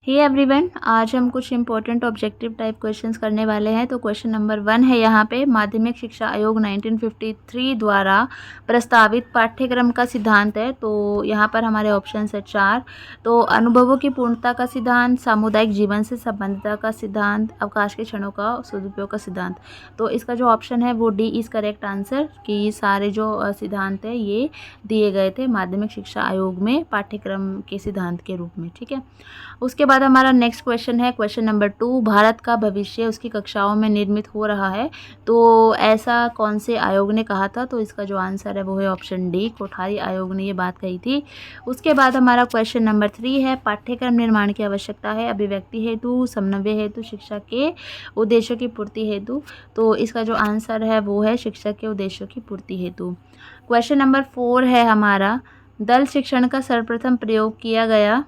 Hey everyone, आज हम कुछ इंपॉर्टेंट ऑब्जेक्टिव टाइप क्वेश्चंस करने वाले हैं। तो क्वेश्चन नंबर 1 है यहाँ पे, माध्यमिक शिक्षा आयोग 1953 द्वारा प्रस्तावित पाठ्यक्रम का सिद्धांत है। तो यहाँ पर हमारे ऑप्शंस है 4। तो अनुभवों की पूर्णता का सिद्धांत, सामुदायिक जीवन से संबद्धता का सिद्धांत, अवकाश के क्षणों का सदुपयोग का सिद्धांत। तो इसका जो ऑप्शन है वो डी इज़ करेक्ट आंसर, कि सारे जो सिद्धांत है ये दिए गए थे माध्यमिक शिक्षा आयोग में पाठ्यक्रम के सिद्धांत के रूप में। ठीक है, उसके बाद हमारा नेक्स्ट क्वेश्चन है क्वेश्चन नंबर 2, भारत का भविष्य उसकी कक्षाओं में निर्मित हो रहा है। तो ऐसा कौन से आयोग ने कहा था? तो इसका जो आंसर है वो है ऑप्शन डी, कोठारी आयोग ने ये बात कही थी। उसके बाद हमारा क्वेश्चन नंबर 3 है, पाठ्यक्रम निर्माण की आवश्यकता है अभिव्यक्ति हेतु, समन्वय हेतु, शिक्षा के उद्देश्यों की पूर्ति हेतु। तो इसका जो आंसर है वो है शिक्षा के उद्देश्यों की पूर्ति हेतु। क्वेश्चन नंबर 4 है हमारा, दल शिक्षण का सर्वप्रथम प्रयोग किया गया।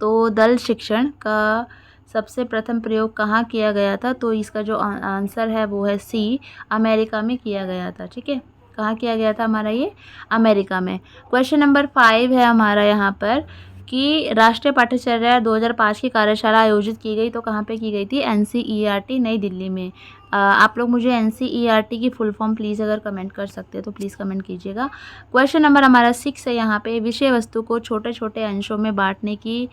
तो दल शिक्षण का सबसे प्रथम प्रयोग कहाँ किया गया था? तो इसका जो आंसर है वो है सी, अमेरिका में किया गया था। ठीक है, कहाँ किया गया था हमारा ये? अमेरिका में। क्वेश्चन नंबर 5 है हमारा यहाँ पर कि राष्ट्रीय पाठ्यचर्या 2005 की कार्यशाला आयोजित की गई। तो कहाँ पे की गई थी? NCERT नई दिल्ली में। आप लोग मुझे NCERT की फुल फॉर्म प्लीज़ अगर कमेंट कर सकते हैं तो प्लीज़ कमेंट कीजिएगा। क्वेश्चन नंबर हमारा 6 है यहाँ पे, विषय वस्तु को छोटे छोटे अंशों में बांटने की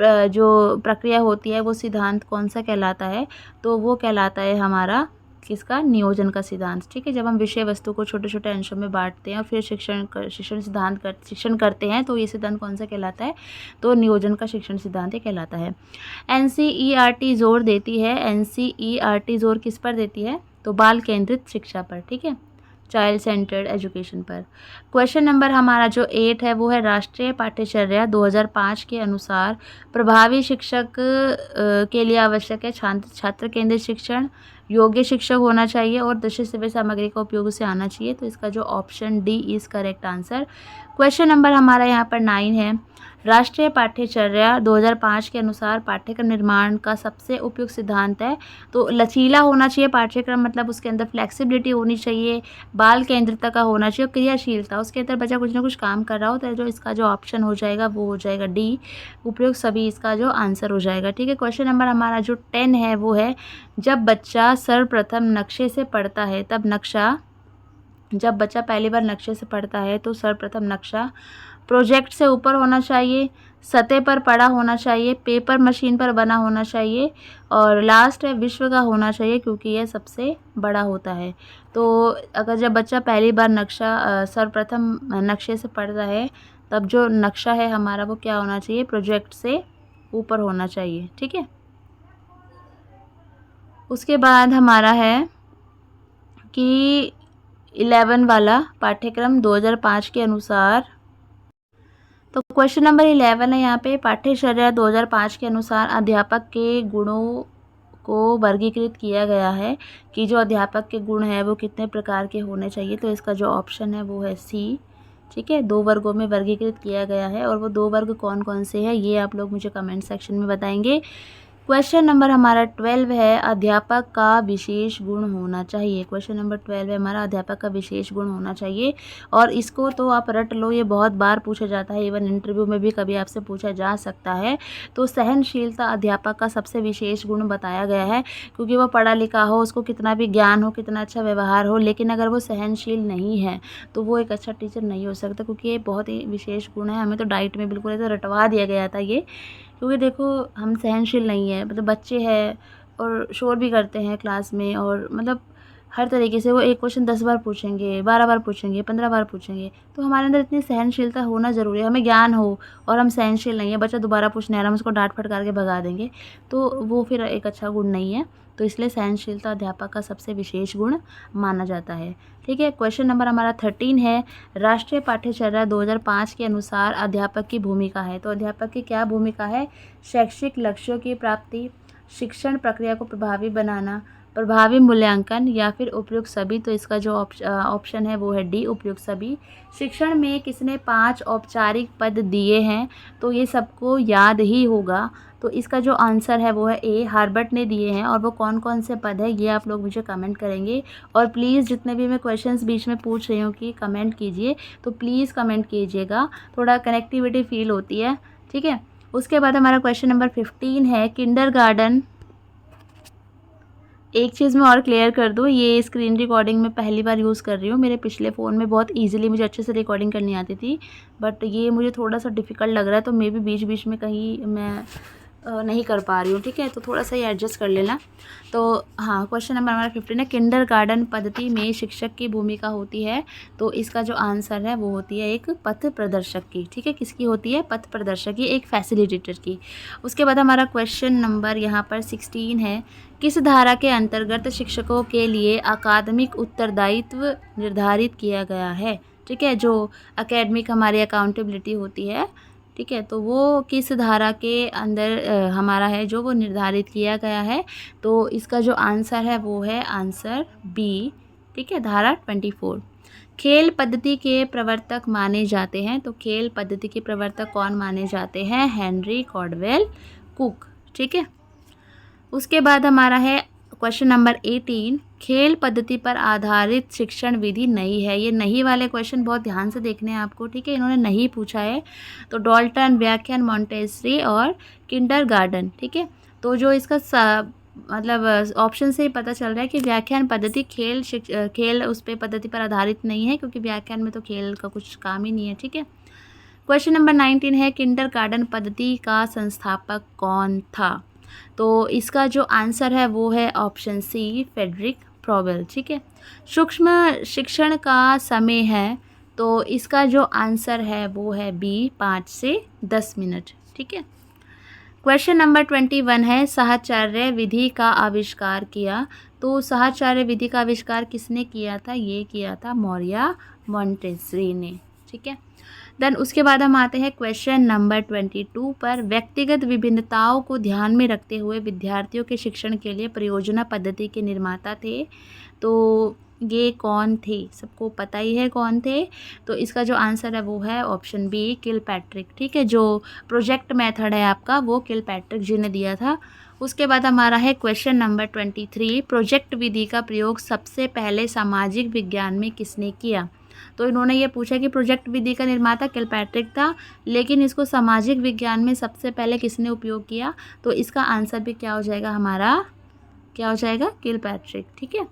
जो प्रक्रिया होती है वो सिद्धांत कौन सा कहलाता है? तो वो कहलाता है हमारा किसका? नियोजन का सिद्धांत। ठीक है, जब हम विषय वस्तु को छोटे छोटे अंशों में बांटते हैं और फिर शिक्षण करते हैं तो ये सिद्धांत कौन सा कहलाता है? तो नियोजन का शिक्षण सिद्धांत ये कहलाता है। NCERT जोर देती है, NCERT जोर किस पर देती है? तो बाल केंद्रित शिक्षा पर। ठीक है, चाइल्ड सेंटर्ड एजुकेशन पर। क्वेश्चन नंबर हमारा जो 8 है वो है, राष्ट्रीय पाठ्यचर्या 2005 के अनुसार प्रभावी शिक्षक के लिए आवश्यक है छात्र केंद्रित शिक्षण, योग्य शिक्षक होना चाहिए और दृश्य श्रव्य सामग्री का उपयोग उसे आना चाहिए। तो इसका जो option D is correct answer. Question number हमारा यहाँ पर 9 है, राष्ट्रीय पाठ्यचर्या 2005 के अनुसार पाठ्यक्रम निर्माण का सबसे उपयुक्त सिद्धांत है। तो लचीला होना चाहिए पाठ्यक्रम, मतलब उसके अंदर फ्लेक्सिबिलिटी होनी चाहिए, बाल केंद्रितता का होना चाहिए, क्रियाशीलता, उसके अंदर बच्चा कुछ ना कुछ काम कर रहा हो। तो जो इसका जो ऑप्शन हो जाएगा वो हो जाएगा डी, उपयुक्त सभी इसका जो आंसर हो जाएगा। ठीक है, क्वेश्चन नंबर हमारा जो 10 है वो है, जब बच्चा सर्वप्रथम नक्शे से पढ़ता है तब नक्शा, जब बच्चा पहली बार नक्शे से पढ़ता है तो सर्वप्रथम नक्शा प्रोजेक्ट से ऊपर होना चाहिए, सतह पर पड़ा होना चाहिए, पेपर मशीन पर बना होना चाहिए और लास्ट है विश्व का होना चाहिए, क्योंकि यह सबसे बड़ा होता है। तो अगर जब बच्चा पहली बार नक्शा सर्वप्रथम नक्शे से पढ़ता है तब जो नक्शा है हमारा वो क्या होना चाहिए? प्रोजेक्ट से ऊपर होना चाहिए। ठीक है, उसके बाद हमारा है कि 11 वाला पाठ्यक्रम 2005 के अनुसार। तो क्वेश्चन नंबर 11 है यहाँ पे, पाठ्यचर्या 2005 के अनुसार अध्यापक के गुणों को वर्गीकृत किया गया है कि जो अध्यापक के गुण है वो कितने प्रकार के होने चाहिए। तो इसका जो ऑप्शन है वो है सी। ठीक है, 2 वर्गों में वर्गीकृत किया गया है और वो 2 वर्ग कौन कौन से हैं ये आप लोग मुझे कमेंट सेक्शन में बताएंगे। क्वेश्चन नंबर हमारा 12 है, अध्यापक का विशेष गुण होना चाहिए। क्वेश्चन नंबर 12 है हमारा, अध्यापक का विशेष गुण होना चाहिए और इसको तो आप रट लो, ये बहुत बार पूछा जाता है, इवन इंटरव्यू में भी कभी आपसे पूछा जा सकता है। तो सहनशीलता अध्यापक का सबसे विशेष गुण बताया गया है, क्योंकि वो पढ़ा लिखा हो, उसको कितना भी ज्ञान हो, कितना अच्छा व्यवहार हो, लेकिन अगर वो सहनशील नहीं है तो वो एक अच्छा टीचर नहीं हो सकता, क्योंकि ये बहुत ही विशेष गुण है। हमें तो डाइट में बिल्कुल ऐसे रटवा दिया गया था ये, क्योंकि देखो हम सहनशील नहीं है, मतलब बच्चे हैं और शोर भी करते हैं क्लास में, और मतलब हर तरीके से वो एक क्वेश्चन 10 बार पूछेंगे, 12 बार पूछेंगे, 15 बार पूछेंगे। तो हमारे अंदर इतनी सहनशीलता होना ज़रूरी है। हमें ज्ञान हो और हम सहनशील नहीं है, बच्चा दोबारा पूछने आ रहा है, हम उसको डांट फटकार के भगा देंगे, तो वो फिर एक अच्छा गुण नहीं है। तो इसलिए सहनशीलता अध्यापक का सबसे विशेष गुण माना जाता है। ठीक है, क्वेश्चन नंबर हमारा 13 है, राष्ट्रीय पाठ्यचर्या 2005 के अनुसार अध्यापक की भूमिका है। तो अध्यापक की क्या भूमिका है? शैक्षिक लक्ष्यों की प्राप्ति, शिक्षण प्रक्रिया को प्रभावी बनाना, प्रभावी मूल्यांकन या फिर उपयुक्त सभी। तो इसका जो ऑप्शन है वो है डी, उपयुक्त सभी। शिक्षण में किसने 5 औपचारिक पद दिए हैं? तो ये सबको याद ही होगा। तो इसका जो आंसर है वो है ए, हार्बर्ट ने दिए हैं। और वो कौन कौन से पद है ये आप लोग मुझे कमेंट करेंगे। और प्लीज़ जितने भी मैं क्वेश्चंस बीच में पूछ रही हूँ कि कमेंट कीजिए, तो प्लीज़ कमेंट कीजिएगा, थोड़ा कनेक्टिविटी फील होती है। ठीक है, उसके बाद हमारा क्वेश्चन नंबर 15 है किंडरगार्टन। एक चीज़ मैं और क्लियर कर दूँ, ये स्क्रीन रिकॉर्डिंग में पहली बार यूज़ कर रही हूँ। मेरे पिछले फ़ोन में बहुत ईजिली मुझे अच्छे से रिकॉर्डिंग करनी आती थी, बट ये मुझे थोड़ा सा डिफ़िकल्ट लग रहा है, तो मे बी बीच बीच में कहीं मैं नहीं कर पा रही हूँ, ठीक है, तो थोड़ा सा ये एडजस्ट कर लेना। तो हाँ, क्वेश्चन नंबर हमारा 15 है किंडरगार्टन पद्धति में शिक्षक की भूमिका होती है, तो इसका जो आंसर है वो होती है एक पथ प्रदर्शक की, ठीक है, किसकी होती है, पथ प्रदर्शक की, एक फैसिलिटेटर की। उसके बाद हमारा क्वेश्चन नंबर यहाँ पर 16 है किस धारा के अंतर्गत शिक्षकों के लिए अकादमिक उत्तरदायित्व निर्धारित किया गया है, ठीक है, जो एकेडमिक हमारी अकाउंटेबिलिटी होती है, ठीक है, तो वो किस धारा के अंदर हमारा है जो वो निर्धारित किया गया है, तो इसका जो आंसर है वो है आंसर बी, ठीक है, धारा 24। खेल पद्धति के प्रवर्तक माने जाते हैं, तो खेल पद्धति के प्रवर्तक कौन माने जाते हैं, हेनरी कॉर्डवेल कुक, ठीक है। उसके बाद हमारा है क्वेश्चन नंबर 18 खेल पद्धति पर आधारित शिक्षण विधि नई है। ये नई वाले क्वेश्चन बहुत ध्यान से देखने हैं आपको, ठीक है, इन्होंने नहीं पूछा है, तो डॉल्टन, व्याख्यान, मॉन्टेसरी और किंडरगार्टन, ठीक है। तो जो इसका मतलब ऑप्शन से ही पता चल रहा है कि व्याख्यान पद्धति खेल उस पर पद्धति पर आधारित नहीं है, क्योंकि व्याख्यान में तो खेल का कुछ काम ही नहीं है, ठीक है। क्वेश्चन नंबर 19 है किंडरगार्टन पद्धति का संस्थापक कौन था, तो इसका जो आंसर है वो है ऑप्शन सी फ्रेडरिक फ्रॉबेल, ठीक है। सूक्ष्म शिक्षण का समय है, तो इसका जो आंसर है वो है बी 5 से 10 मिनट, ठीक है। क्वेश्चन नंबर 21 है साहचर्य विधि का आविष्कार किया, तो साहचर्य विधि का आविष्कार किसने किया था, ये किया था मौर्य मॉन्टेसरी ने, ठीक है। देन उसके बाद हम आते हैं क्वेश्चन नंबर 22 पर व्यक्तिगत विभिन्नताओं को ध्यान में रखते हुए विद्यार्थियों के शिक्षण के लिए परियोजना पद्धति के निर्माता थे, तो ये कौन थे, सबको पता ही है कौन थे, तो इसका जो आंसर है वो है ऑप्शन बी किलपैट्रिक, ठीक है, जो प्रोजेक्ट मेथड है आपका वो किलपैट्रिक जी ने दिया था। उसके बाद हमारा है क्वेश्चन नंबर 23 प्रोजेक्ट विधि का प्रयोग सबसे पहले सामाजिक विज्ञान में किसने किया, तो इन्होंने ये पूछा कि प्रोजेक्ट विधि का निर्माता किलपैट्रिक था, लेकिन इसको सामाजिक विज्ञान में सबसे पहले किसने उपयोग किया, तो इसका आंसर भी क्या हो जाएगा हमारा, क्या हो जाएगा, किलपैट्रिक, ठीक है।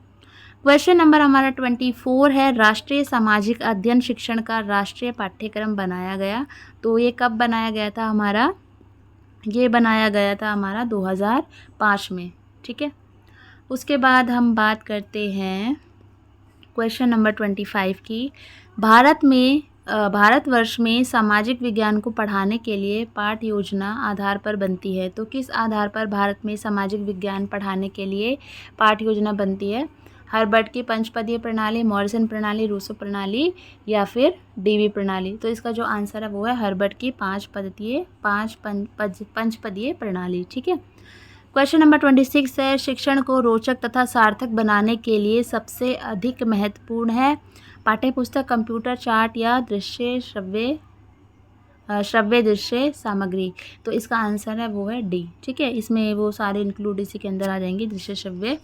क्वेश्चन नंबर हमारा 24 है राष्ट्रीय सामाजिक अध्ययन शिक्षण का राष्ट्रीय पाठ्यक्रम बनाया गया, तो ये कब बनाया गया था हमारा, ये बनाया गया था हमारा 2005 में, ठीक है। उसके बाद हम बात करते हैं क्वेश्चन नंबर 25 की भारतवर्ष में सामाजिक विज्ञान को पढ़ाने के लिए पाठ्य योजना आधार पर बनती है, तो किस आधार पर भारत में सामाजिक विज्ञान पढ़ाने के लिए पाठ्य योजना बनती है, हर्बर्ट की पंचपदीय प्रणाली, मॉरिसन प्रणाली, रूसो प्रणाली या फिर डीवी प्रणाली, तो इसका जो आंसर है वो है हर्बर्ट की पंचपदीय प्रणाली, ठीक है। क्वेश्चन नंबर 26 है शिक्षण को रोचक तथा सार्थक बनाने के लिए सबसे अधिक महत्वपूर्ण है पाठ्यपुस्तक, कंप्यूटर, चार्ट या श्रव्य दृश्य सामग्री, तो इसका आंसर है वो है डी, ठीक है, इसमें वो सारे इंक्लूड इसी के अंदर आ जाएंगे, दृश्य श्रव्य।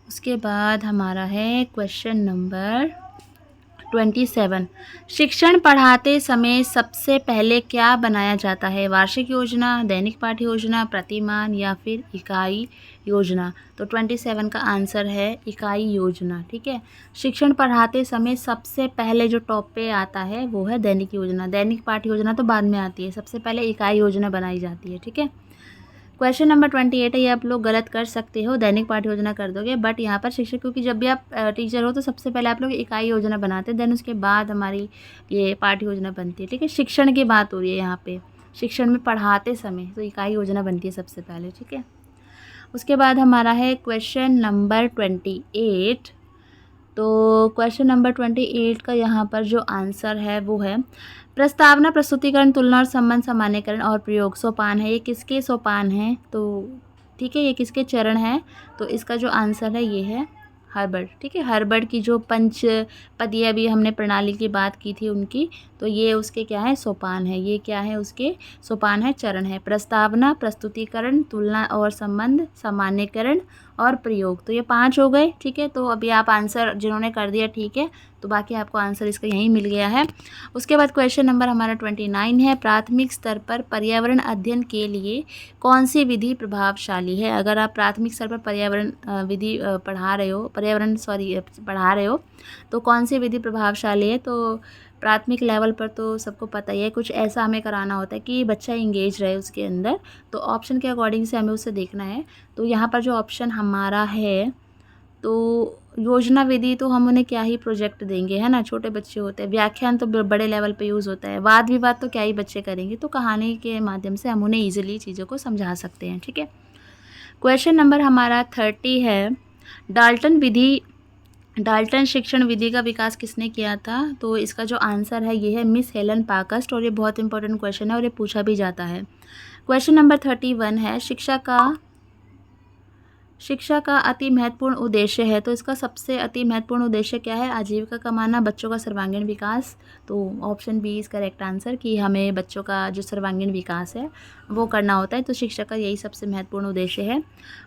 उसके बाद हमारा है क्वेश्चन नंबर 27 शिक्षण पढ़ाते समय सबसे पहले क्या बनाया जाता है, वार्षिक योजना, दैनिक पाठ्य योजना, प्रतिमान या फिर इकाई योजना, तो 27 का आंसर है इकाई योजना, ठीक है। शिक्षण पढ़ाते समय सबसे पहले जो टॉप पे आता है वो है दैनिक योजना, दैनिक पाठ्य योजना तो बाद में आती है, सबसे पहले इकाई योजना बनाई जाती है, ठीक है। क्वेश्चन नंबर 28 है, ये आप लोग गलत कर सकते हो, दैनिक पाठ्य योजना कर दोगे, बट यहाँ पर शिक्षक, क्योंकि जब भी आप टीचर हो तो सबसे पहले आप लोग इकाई योजना बनाते हैं, देन उसके बाद हमारी ये पाठ्य योजना बनती है, ठीक है। शिक्षण की बात हो रही है यहाँ पे, शिक्षण में पढ़ाते समय तो इकाई योजना बनती है सबसे पहले, ठीक है। उसके बाद हमारा है क्वेश्चन नंबर 28, तो क्वेश्चन नंबर 28 का यहाँ पर जो आंसर है वो है प्रस्तावना, प्रस्तुतिकरण, तुलना और संबंध, सामान्यकरण और प्रयोग सोपान है, ये किसके सोपान हैं, तो ठीक है, ये किसके चरण हैं, तो इसका जो आंसर है ये है हर्बर्ट, ठीक है। हर्बर्ट की जो पंचपदीय अभी हमने प्रणाली की बात की थी उनकी, तो ये उसके क्या है, सोपान है, ये क्या है उसके सोपान है, चरण है, प्रस्तावना, प्रस्तुतिकरण, तुलना और संबंध, सामान्यकरण और प्रयोग, तो ये 5 हो गए, ठीक है। तो अभी आप आंसर जिन्होंने कर दिया ठीक है, तो बाकी आपको आंसर इसका यहीं मिल गया है। उसके बाद क्वेश्चन नंबर हमारा 29 है, प्राथमिक स्तर पर पर्यावरण अध्ययन के लिए कौन सी विधि प्रभावशाली है। अगर आप प्राथमिक स्तर पर पर्यावरण विधि पढ़ा रहे हो तो कौन सी विधि प्रभावशाली है। तो प्राथमिक लेवल पर तो सबको पता ही है, कुछ ऐसा हमें कराना होता है कि बच्चा इंगेज रहे उसके अंदर, तो ऑप्शन के अकॉर्डिंग से हमें उसे देखना है। तो यहाँ पर जो ऑप्शन हमारा है, तो योजना विधि तो हम उन्हें क्या ही प्रोजेक्ट देंगे, है ना, छोटे बच्चे होते हैं। व्याख्यान तो बड़े लेवल पे यूज़ होता है। वाद विवाद तो क्या ही बच्चे करेंगे, तो कहानी के माध्यम से हम उन्हें ईजिली चीज़ों को समझा सकते हैं, ठीक है। क्वेश्चन नंबर हमारा 30 है, डाल्टन शिक्षण विधि का विकास किसने किया था। तो इसका जो आंसर है ये है मिस हेलन पार्कस्ट, और ये बहुत इंपॉर्टेंट क्वेश्चन है और ये पूछा भी जाता है। क्वेश्चन नंबर 31 है, शिक्षा का अति महत्वपूर्ण उद्देश्य है। तो इसका सबसे अति महत्वपूर्ण उद्देश्य क्या है, आजीविका कमाना, बच्चों का सर्वांगीण विकास। तो option B is correct answer, कि हमें बच्चों का जो सर्वांगीण विकास है वो करना होता है। तो शिक्षा का यही सबसे महत्वपूर्ण उद्देश्य है।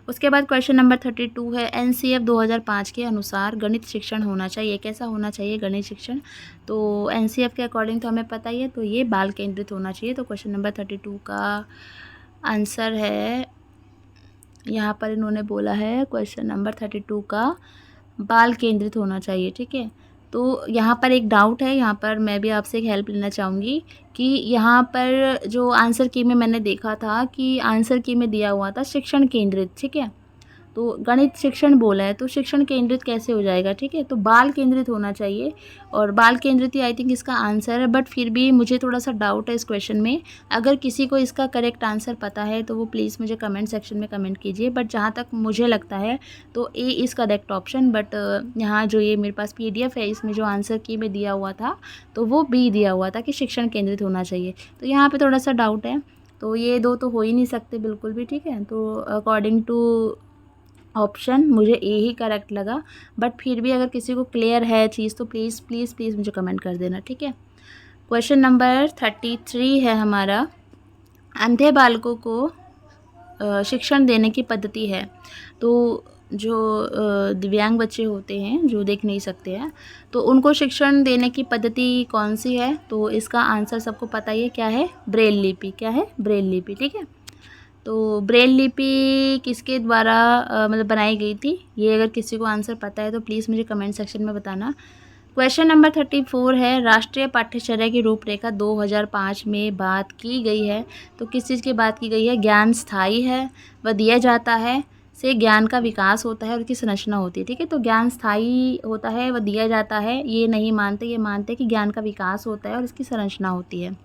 उसके बाद क्वेश्चन नंबर 32 है, NCF 2005 के अनुसार गणित शिक्षण होना चाहिए। कैसा होना चाहिए गणित शिक्षण। तो NCF के अकॉर्डिंग तो हमें पता ही है, तो ये बाल केंद्रित होना चाहिए। तो क्वेश्चन नंबर 32 का आंसर है, यहाँ पर इन्होंने बोला है क्वेश्चन नंबर 32 का बाल केंद्रित होना चाहिए, ठीक है। तो यहाँ पर एक डाउट है, यहाँ पर मैं भी आपसे एक हेल्प लेना चाहूँगी कि यहाँ पर जो आंसर की में मैंने देखा था कि आंसर की में दिया हुआ था शिक्षण केंद्रित, ठीक है। तो गणित शिक्षण बोला है, तो शिक्षण केंद्रित कैसे हो जाएगा, ठीक है। तो बाल केंद्रित होना चाहिए, और बाल केंद्रित ही आई थिंक इसका आंसर है। बट फिर भी मुझे थोड़ा सा डाउट है इस क्वेश्चन में। अगर किसी को इसका करेक्ट आंसर पता है तो वो प्लीज़ मुझे कमेंट सेक्शन में कमेंट कीजिए। बट जहाँ तक मुझे लगता है तो A is correct option. But यहाँ जो ये मेरे पास PDF है, इसमें जो आंसर की में दिया हुआ था तो वो बी दिया हुआ था कि शिक्षण केंद्रित होना चाहिए। तो यहाँ पर थोड़ा सा डाउट है। तो ये दो तो हो ही नहीं सकते बिल्कुल भी, ठीक है। तो अकॉर्डिंग टू ऑप्शन मुझे ए ही करेक्ट लगा। बट फिर भी अगर किसी को क्लियर है चीज़ तो प्लीज़ प्लीज़ प्लीज़ मुझे कमेंट कर देना, ठीक है। क्वेश्चन नंबर 33 है हमारा, अंधे बालकों को शिक्षण देने की पद्धति है। तो जो दिव्यांग बच्चे होते हैं जो देख नहीं सकते हैं, तो उनको शिक्षण देने की पद्धति कौन सी है। तो इसका आंसर सबको पता ही है, क्या है, ब्रेल लिपि। क्या है, ब्रेल लिपि, ठीक है। तो ब्रेल लिपि किसके द्वारा मतलब बनाई गई थी, ये अगर किसी को आंसर पता है तो प्लीज़ मुझे कमेंट सेक्शन में बताना। क्वेश्चन नंबर 34 है, राष्ट्रीय पाठ्यचर्या की रूपरेखा 2005 में बात की गई है। तो किस चीज़ की बात की गई है, ज्ञान स्थायी है, वह दिया जाता है, से ज्ञान का विकास होता है और उसकी संरचना होती है, ठीक है। तो ज्ञान स्थायी होता है, वह दिया जाता है, ये नहीं मानते, ये मानते कि ज्ञान का विकास होता है और इसकी संरचना होती है,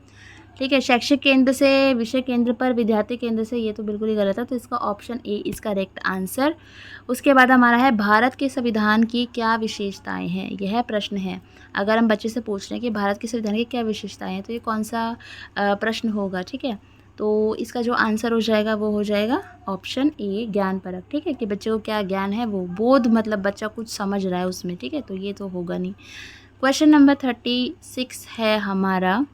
ठीक है। शैक्षिक केंद्र से विषय केंद्र पर, विद्यार्थी केंद्र से, ये तो बिल्कुल ही गलत है। तो इसका option A is correct answer. उसके बाद हमारा है, भारत के संविधान की क्या विशेषताएं हैं। यह प्रश्न है, अगर हम बच्चे से पूछ रहे हैं कि भारत के संविधान की क्या विशेषताएं हैं, तो ये कौन सा प्रश्न होगा, ठीक है। तो इसका जो आंसर हो जाएगा वो हो जाएगा ऑप्शन ए, ज्ञान परक, ठीक है। कि बच्चे को क्या ज्ञान है, वो बोध, मतलब बच्चा कुछ समझ रहा है उसमें, ठीक है। तो ये तो होगा नहीं। क्वेश्चन नंबर 36 है हमारा,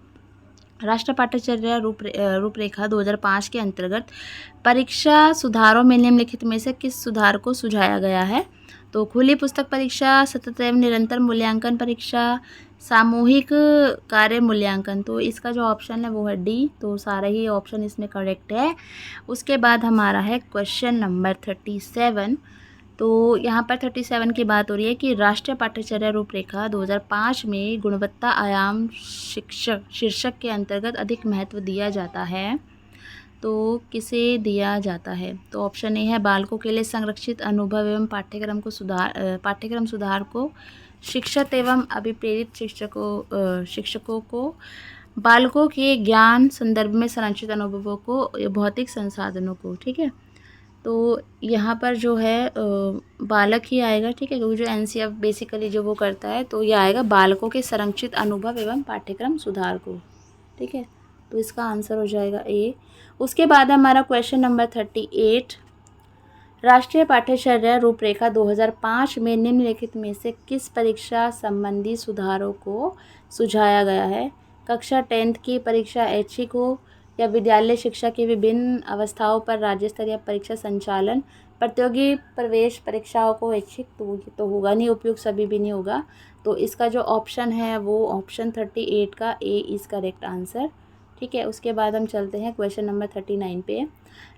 राष्ट्रीय पाठ्यचर्या रूपरेखा 2005 के अंतर्गत परीक्षा सुधारों में निम्नलिखित में से किस सुधार को सुझाया गया है। तो खुली पुस्तक परीक्षा, सतत एवं निरंतर मूल्यांकन परीक्षा, सामूहिक कार्य मूल्यांकन। तो इसका जो ऑप्शन है वो है डी। तो सारे ही ऑप्शन इसमें करेक्ट है। उसके बाद हमारा है क्वेश्चन नंबर 37। तो यहाँ पर 37 की बात हो रही है कि राष्ट्रीय पाठ्यचर्या रूपरेखा 2005 में गुणवत्ता आयाम शिक्षक शीर्षक के अंतर्गत अधिक महत्व दिया जाता है। तो किसे दिया जाता है। तो ऑप्शन ए है, बालकों के लिए संरक्षित अनुभव एवं पाठ्यक्रम सुधार को, शिक्षक एवं अभिप्रेरित शिक्षकों को, बालकों के ज्ञान संदर्भ में संरक्षित अनुभवों को, भौतिक संसाधनों को, ठीक है। तो यहाँ पर जो है बालक ही आएगा, ठीक है, क्योंकि जो NCF बेसिकली जो वो करता है, तो ये आएगा बालकों के संरक्षित अनुभव एवं पाठ्यक्रम सुधार को, ठीक है। तो इसका आंसर हो जाएगा ए। उसके बाद हमारा क्वेश्चन नंबर 38, राष्ट्रीय पाठ्यचर्या रूपरेखा 2005 में निम्नलिखित में से किस परीक्षा संबंधी सुधारों को सुझाया गया है। कक्षा 10th की परीक्षा ऐच्छिक हो, या विद्यालय शिक्षा की विभिन्न अवस्थाओं पर राज्य स्तरीय परीक्षा संचालन, प्रतियोगी प्रवेश परीक्षाओं को ऐच्छिक, तो ये तो होगा नहीं, उपयुक्त सभी भी नहीं होगा। तो इसका जो ऑप्शन है वो ऑप्शन 38 का ए इज़ करेक्ट आंसर। ठीक है, उसके बाद हम चलते हैं क्वेश्चन नंबर 39 पे।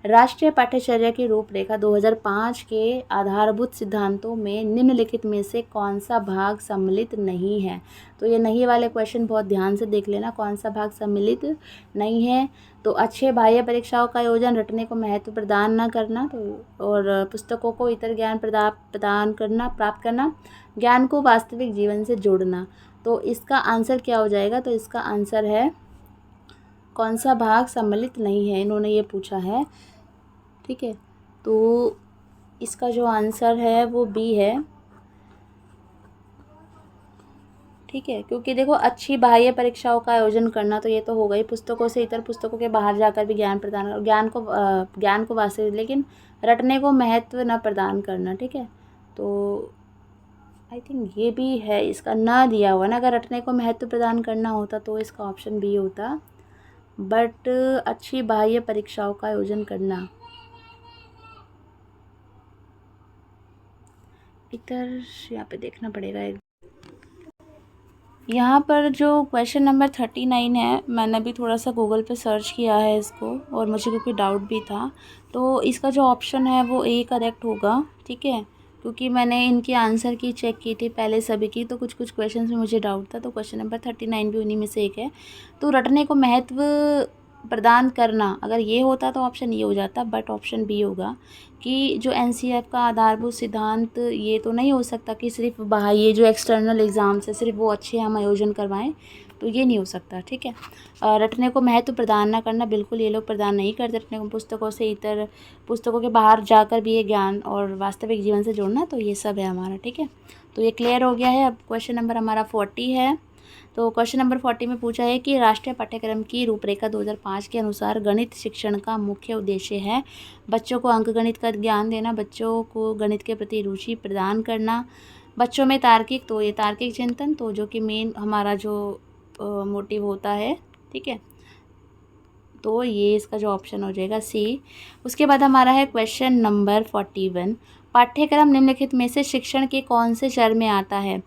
राष्ट्रीय पाठ्यचर्या की रूपरेखा 2005 के आधारभूत सिद्धांतों में निम्नलिखित में से कौन सा भाग सम्मिलित नहीं है। तो ये नहीं वाले क्वेश्चन बहुत ध्यान से देख लेना, कौन सा भाग सम्मिलित नहीं है। तो अच्छे बाह्य परीक्षाओं का आयोजन, रटने को महत्व प्रदान न करना, तो और पुस्तकों को इतर ज्ञान प्रदान करना, प्राप्त करना, ज्ञान को वास्तविक जीवन से जोड़ना। तो इसका आंसर क्या हो जाएगा? तो इसका आंसर है कौन सा भाग सम्मिलित नहीं है, इन्होंने ये पूछा है। ठीक है, तो इसका जो आंसर है वो बी है। ठीक है, क्योंकि देखो अच्छी बाह्य परीक्षाओं का आयोजन करना तो ये तो होगा ही, पुस्तकों से इतर पुस्तकों के बाहर जाकर भी ज्ञान प्रदान, ज्ञान को वास्तविक, लेकिन रटने को महत्व न प्रदान करना। ठीक है, तो आई थिंक ये भी है, इसका ना दिया हुआ ना, अगर रटने को महत्व प्रदान करना होता तो इसका ऑप्शन बी होता, बट अच्छी बाह्य परीक्षाओं का आयोजन करना, इधर यहाँ पे देखना पड़ेगा। यहाँ पर जो क्वेश्चन नंबर 39 है, मैंने भी थोड़ा सा गूगल पे सर्च किया है इसको, और मुझे क्योंकि डाउट भी था, तो इसका जो ऑप्शन है वो ए करेक्ट होगा। ठीक है, क्योंकि मैंने इनके आंसर की चेक की थी पहले सभी की, तो कुछ कुछ क्वेश्चन में मुझे डाउट था, तो क्वेश्चन नंबर 39 भी उन्हीं में से एक है। तो रटने को महत्व प्रदान करना, अगर ये होता तो ऑप्शन ये हो जाता, बट ऑप्शन बी होगा कि जो एनसीईआरटी का आधारभूत सिद्धांत, ये तो नहीं हो सकता कि सिर्फ बाह्य जो एक्सटर्नल एग्ज़ाम्स है सिर्फ वो अच्छे हम आयोजन करवाएं, तो ये नहीं हो सकता। ठीक है, रटने को महत्व प्रदान ना करना, बिल्कुल ये लोग प्रदान नहीं करते रटने को, पुस्तकों से इतर पुस्तकों के बाहर जाकर भी ये ज्ञान और वास्तविक जीवन से जोड़ना, तो ये सब है हमारा। ठीक है, तो ये क्लियर हो गया है। अब क्वेश्चन नंबर हमारा 40 है। तो क्वेश्चन नंबर 40 में पूछा है कि राष्ट्रीय पाठ्यक्रम की रूपरेखा 2005 के अनुसार गणित शिक्षण का मुख्य उद्देश्य है बच्चों को अंकगणित का ज्ञान देना, बच्चों को गणित के प्रति रुचि प्रदान करना, बच्चों में तार्किक, तो ये तार्किक चिंतन, तो जो कि मेन हमारा जो मोटिव होता है। ठीक है, तो ये इसका जो ऑप्शन हो जाएगा सी। उसके बाद हमारा है क्वेश्चन नंबर 41, पाठ्यक्रम निम्नलिखित में से शिक्षण के कौन से चर में आता है।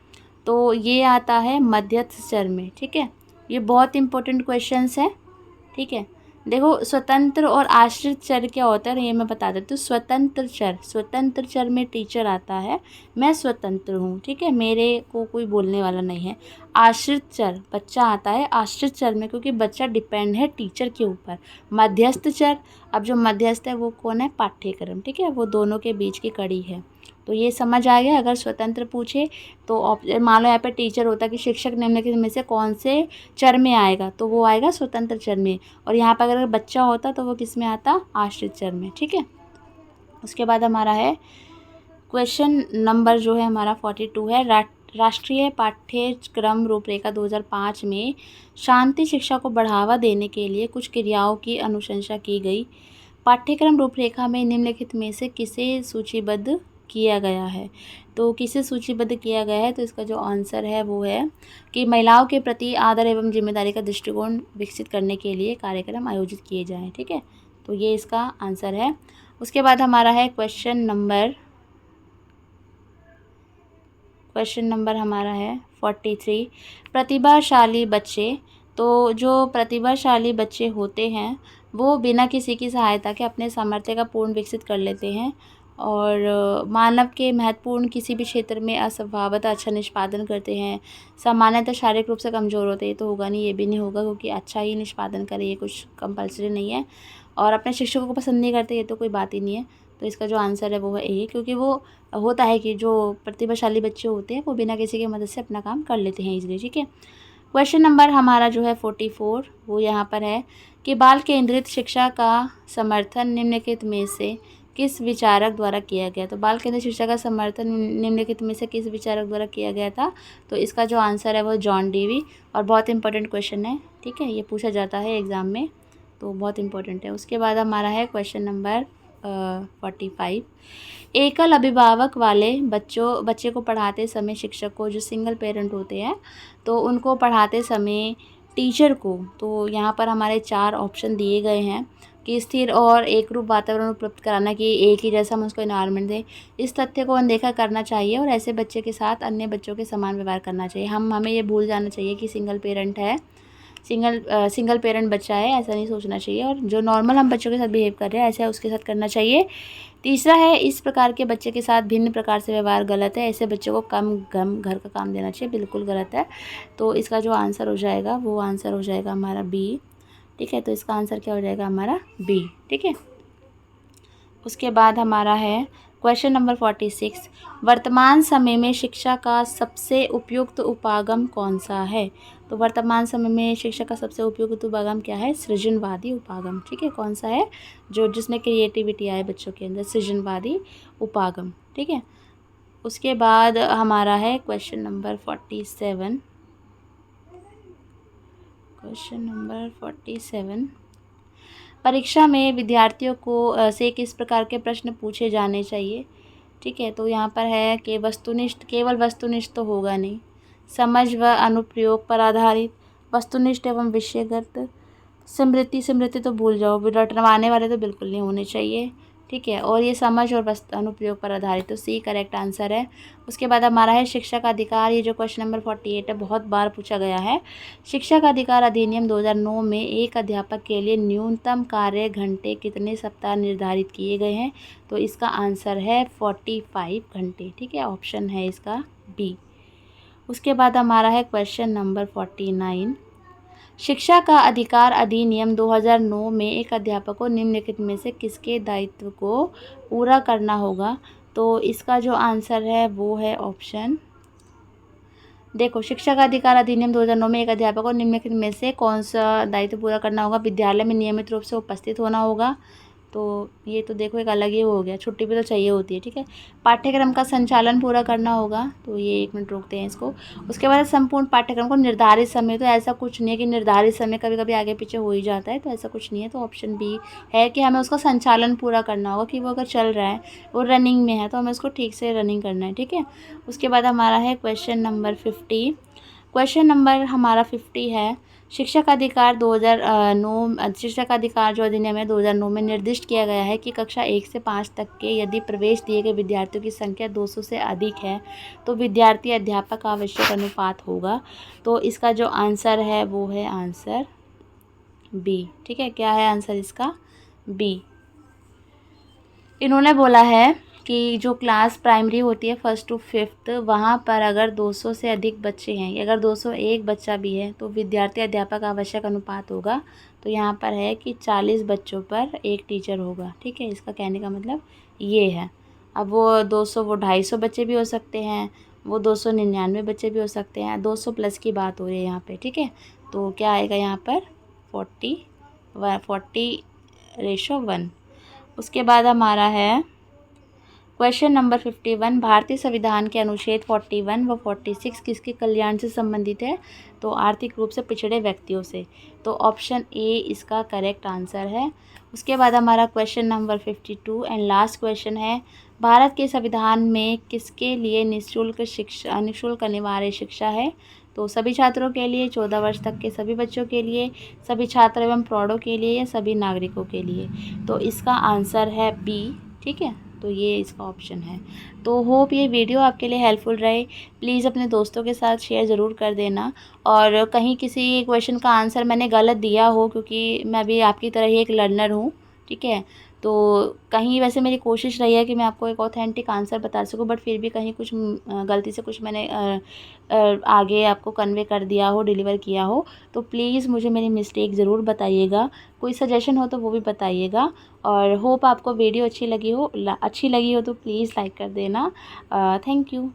तो ये आता है मध्यस्थ चर में। ठीक है, ये बहुत इंपॉर्टेंट क्वेश्चंस है। ठीक है, देखो स्वतंत्र और आश्रित चर क्या होता है ये मैं बता देती हूँ। स्वतंत्र चर में टीचर आता है, मैं स्वतंत्र हूँ। ठीक है, मेरे को कोई बोलने वाला नहीं है। आश्रित चर, बच्चा आता है आश्रित चर में, क्योंकि बच्चा डिपेंड है टीचर के ऊपर। मध्यस्थ चर, अब जो मध्यस्थ है वो कौन है? पाठ्यक्रम। ठीक है, वो दोनों के बीच की कड़ी है। तो ये समझ आ गया। अगर स्वतंत्र पूछे तो मान लो यहाँ पे टीचर होता कि शिक्षक निम्नलिखित में से कौन से चर में आएगा, तो वो आएगा स्वतंत्र चर में। और यहाँ पर अगर बच्चा होता तो वो किस में आता? आश्रित चर में। ठीक है, उसके बाद हमारा है क्वेश्चन नंबर जो है हमारा 42 है, राष्ट्रीय पाठ्यक्रम रूपरेखा 2005 में शांति शिक्षा को बढ़ावा देने के लिए कुछ क्रियाओं की अनुशंसा की गई। पाठ्यक्रम रूपरेखा में निम्नलिखित में से किसे सूचीबद्ध किया गया है। तो किसे सूचीबद्ध किया गया है, तो इसका जो आंसर है वो है कि महिलाओं के प्रति आदर एवं जिम्मेदारी का दृष्टिकोण विकसित करने के लिए कार्यक्रम आयोजित किए जाएं। ठीक है, तो ये इसका आंसर है। उसके बाद हमारा है क्वेश्चन नंबर हमारा है 43, प्रतिभाशाली बच्चे। तो जो प्रतिभाशाली बच्चे होते हैं वो बिना किसी की सहायता के अपने सामर्थ्य का पूर्ण विकसित कर लेते हैं, और मानव के महत्वपूर्ण किसी भी क्षेत्र में असंभावतः अच्छा निष्पादन करते हैं। सामान्यतः शारीरिक रूप से कमज़ोर होते हैं, ये तो होगा नहीं, ये भी नहीं होगा, क्योंकि अच्छा ही निष्पादन करे ये कुछ कंपलसरी नहीं है। और अपने शिक्षकों को पसंद नहीं करते, ये तो कोई बात ही नहीं है। तो इसका जो आंसर है वो है ए, क्योंकि वो होता है कि जो प्रतिभाशाली बच्चे होते हैं वो बिना किसी की मदद से अपना काम कर लेते हैं ईजिली। ठीक है, क्वेश्चन नंबर हमारा जो है 44 वो यहाँ पर है कि बाल केंद्रित शिक्षा का समर्थन निम्नलिखित में से किस विचारक द्वारा किया गया। तो बाल केंद्रित शिक्षा का समर्थन निम्नलिखित में से किस विचारक द्वारा किया गया था। तो इसका जो आंसर है वो जॉन डेवी, और बहुत इंपॉर्टेंट क्वेश्चन है। ठीक है, ये पूछा जाता है एग्ज़ाम में, तो बहुत इंपॉर्टेंट है। उसके बाद हमारा है क्वेश्चन नंबर 45, एकल अभिभावक वाले बच्चे को पढ़ाते समय शिक्षक को, जो सिंगल पेरेंट होते हैं तो उनको पढ़ाते समय टीचर को, तो यहाँ पर हमारे 4 ऑप्शन दिए गए हैं। कि स्थिर और एक रूप वातावरण उपलब्ध कराना, कि एक ही जैसा हम उसको इन्वायरमेंट दें, इस तथ्य को अनदेखा करना चाहिए और ऐसे बच्चे के साथ अन्य बच्चों के समान व्यवहार करना चाहिए। हमें ये भूल जाना चाहिए कि सिंगल पेरेंट बच्चा है, ऐसा नहीं सोचना चाहिए, और जो नॉर्मल हम बच्चों के साथ बिहेव कर रहे हैं ऐसा उसके साथ करना चाहिए। तीसरा है, इस प्रकार के बच्चे के साथ भिन्न प्रकार से व्यवहार गलत है, ऐसे बच्चों को कम घर का काम देना चाहिए, बिल्कुल गलत है। तो इसका जो आंसर हो जाएगा वो आंसर हो जाएगा हमारा बी। ठीक है, तो इसका आंसर क्या हो जाएगा हमारा बी। ठीक है, उसके बाद हमारा है क्वेश्चन नंबर 46, वर्तमान समय में शिक्षा का सबसे उपयुक्त उपागम कौन सा है? तो वर्तमान समय में शिक्षा का सबसे उपयुक्त उपागम क्या है? सृजनवादी उपागम। ठीक है, कौन सा है? जो जिसमें क्रिएटिविटी आए बच्चों के अंदर, सृजनवादी उपागम। ठीक है, उसके बाद हमारा है क्वेश्चन नंबर 47। क्वेश्चन नंबर 47, परीक्षा में विद्यार्थियों को से किस प्रकार के प्रश्न पूछे जाने चाहिए? ठीक है, तो यहाँ पर है कि केवल वस्तुनिष्ठ तो होगा नहीं, समझ व अनुप्रयोग पर आधारित, वस्तुनिष्ठ एवं विषयगत, स्मृति तो भूल जाओ, रटवाने वाले तो बिल्कुल नहीं होने चाहिए। ठीक है, और ये समझ और अनुप्रयोग पर आधारित, तो सी करेक्ट आंसर है। उसके बाद हमारा है शिक्षा का अधिकार। ये जो क्वेश्चन नंबर 48 है, बहुत बार पूछा गया है। शिक्षा का अधिकार अधिनियम 2009 में एक अध्यापक के लिए न्यूनतम कार्य घंटे कितने सप्ताह निर्धारित किए गए हैं? तो इसका आंसर है 45 घंटे। ठीक है, ऑप्शन है इसका बी। उसके बाद हमारा है क्वेश्चन नंबर 49, शिक्षा का अधिकार अधिनियम 2009 में एक अध्यापक को निम्नलिखित में से किसके दायित्व को पूरा करना होगा? तो इसका जो आंसर है वो है ऑप्शन, देखो, शिक्षा का अधिकार अधिनियम 2009 में एक अध्यापक को निम्नलिखित में से कौन सा दायित्व पूरा करना होगा? विद्यालय में नियमित रूप से उपस्थित होना होगा। तो ये तो देखो एक अलग ही हो गया, छुट्टी भी तो चाहिए होती है। ठीक है, पाठ्यक्रम का संचालन पूरा करना होगा। तो ये 1 मिनट रोकते हैं इसको। उसके बाद संपूर्ण पाठ्यक्रम को निर्धारित समय, तो ऐसा कुछ नहीं है कि निर्धारित समय कभी कभी आगे पीछे हो ही जाता है, तो ऐसा कुछ नहीं है। तो ऑप्शन बी है कि हमें उसका संचालन पूरा करना होगा, कि वो अगर चल रहा है, वो रनिंग में है, तो हमें उसको ठीक से रनिंग करना है। ठीक है, उसके बाद हमारा है क्वेश्चन नंबर 50। क्वेश्चन नंबर हमारा 50 है, शिक्षा का अधिकार 2009 शिक्षा का अधिकार जो अधिनियम है 2009 में निर्दिष्ट किया गया है कि कक्षा 1 से 5 तक के यदि प्रवेश दिए गए विद्यार्थियों की संख्या 200 से अधिक है तो विद्यार्थी अध्यापक का आवश्यक अनुपात होगा। तो इसका जो आंसर है वो है आंसर बी। ठीक है, क्या है आंसर इसका? बी। इन्होंने बोला है कि जो क्लास प्राइमरी होती है 1st to 5th, वहाँ पर अगर 200 से अधिक बच्चे हैं, अगर 201 बच्चा भी है तो विद्यार्थी अध्यापक आवश्यक अनुपात होगा। तो यहाँ पर है कि 40 बच्चों पर एक टीचर होगा। ठीक है, इसका कहने का मतलब ये है। अब वो 250 बच्चे भी हो सकते हैं, वो 299 बच्चे भी हो सकते हैं, 200 प्लस की बात हो रही है यहाँ पर। ठीक है, तो क्या आएगा यहाँ पर? 40:1। उसके बाद हमारा है क्वेश्चन नंबर 51, भारतीय संविधान के अनुच्छेद 41 व 46 किसके कल्याण से संबंधित है? तो आर्थिक रूप से पिछड़े व्यक्तियों से। तो ऑप्शन ए इसका करेक्ट आंसर है। उसके बाद हमारा question number 52 and last question है, भारत के संविधान में किसके लिए निःशुल्क अनिवार्य शिक्षा है? तो सभी छात्रों के लिए, 14 वर्ष तक के सभी बच्चों के लिए, सभी छात्र एवं प्रौढ़ों के लिए, या सभी नागरिकों के लिए? तो इसका आंसर है बी। ठीक है, तो ये इसका ऑप्शन है। तो होप ये वीडियो आपके लिए हेल्पफुल रहे। प्लीज़ अपने दोस्तों के साथ शेयर ज़रूर कर देना, और कहीं किसी क्वेश्चन का आंसर मैंने गलत दिया हो, क्योंकि मैं भी आपकी तरह ही एक लर्नर हूँ। ठीक है, तो कहीं वैसे मेरी कोशिश रही है कि मैं आपको एक ऑथेंटिक आंसर बता सकूं, बट फिर भी कहीं कुछ गलती से कुछ मैंने आगे आपको कन्वे कर दिया हो, डिलीवर किया हो, तो प्लीज़ मुझे मेरी मिस्टेक ज़रूर बताइएगा। कोई सजेशन हो तो वो भी बताइएगा। और होप आपको वीडियो अच्छी लगी हो तो प्लीज़ लाइक कर देना। Thank you.